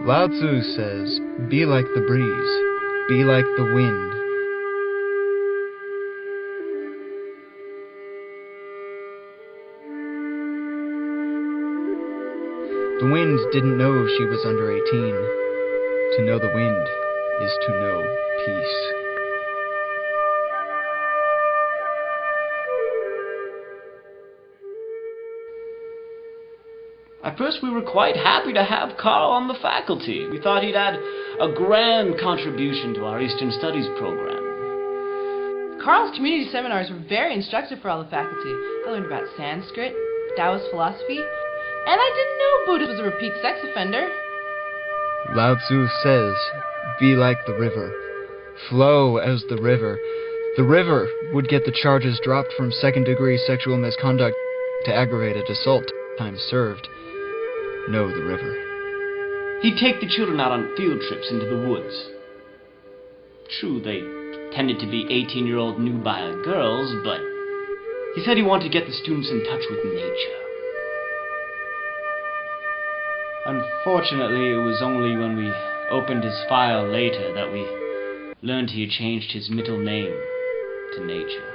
Lao Tzu says, be like the breeze, be like the wind. The wind didn't know she was under 18. To know the wind is to know peace. At first we were quite happy to have Carl on the faculty. We thought he'd add a grand contribution to our Eastern Studies program. Carl's community seminars were very instructive for all the faculty. I learned about Sanskrit, Taoist philosophy, and I didn't know Buddha was a repeat sex offender. Lao Tzu says, be like the river. Flow as the river. The river would get the charges dropped from second-degree sexual misconduct to aggravated assault. Time served. Know the river. He'd take the children out on field trips into the woods. True, they tended to be 18-year-old nubile girls, but he said he wanted to get the students in touch with nature. Unfortunately, it was only when we opened his file later that we learned he had changed his middle name to Nature.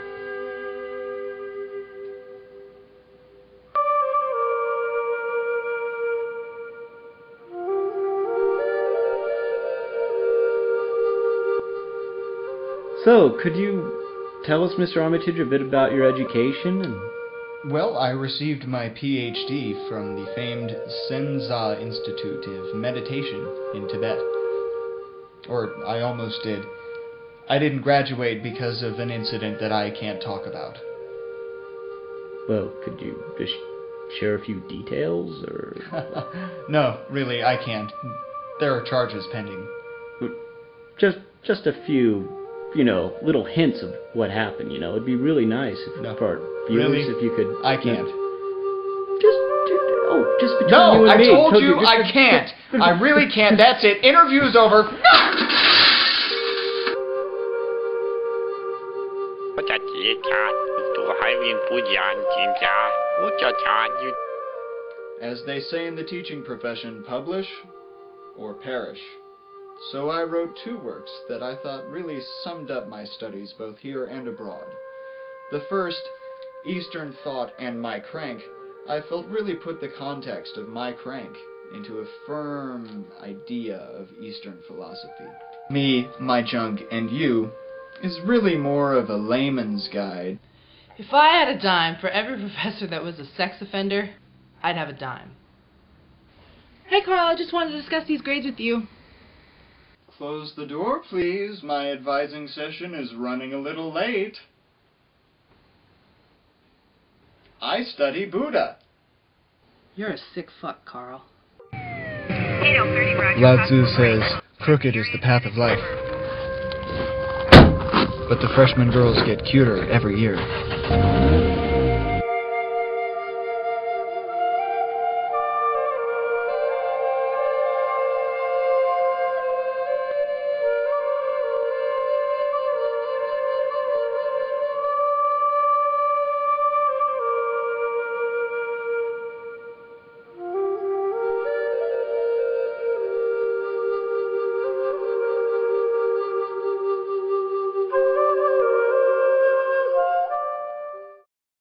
So, could you tell us, Mr. Armitage, a bit about your education? Well, I received my PhD from the famed Senza Institute of Meditation in Tibet. Or, I almost did. I didn't graduate because of an incident that I can't talk about. Well, could you just share a few details, or...? No, really, I can't. There are charges pending. Just a few, little hints of what happened, It'd be really nice if for our viewers, really? If you could... I can't. Just between no, you and me. I told you I can't. I really can't. That's it. Interview's over. As they say in the teaching profession, publish or perish. So I wrote 2 works that I thought really summed up my studies both here and abroad. The first, Eastern Thought and My Crank, I felt really put the context of my crank into a firm idea of Eastern philosophy. Me, my junk, and you is really more of a layman's guide. If I had a dime for every professor that was a sex offender, I'd have a dime. Hey Carl, I just wanted to discuss these grades with you. Close the door, please. My advising session is running a little late. I study Buddha. You're a sick fuck, Carl. Lao Tzu says, crooked is the path of life. But the freshman girls get cuter every year.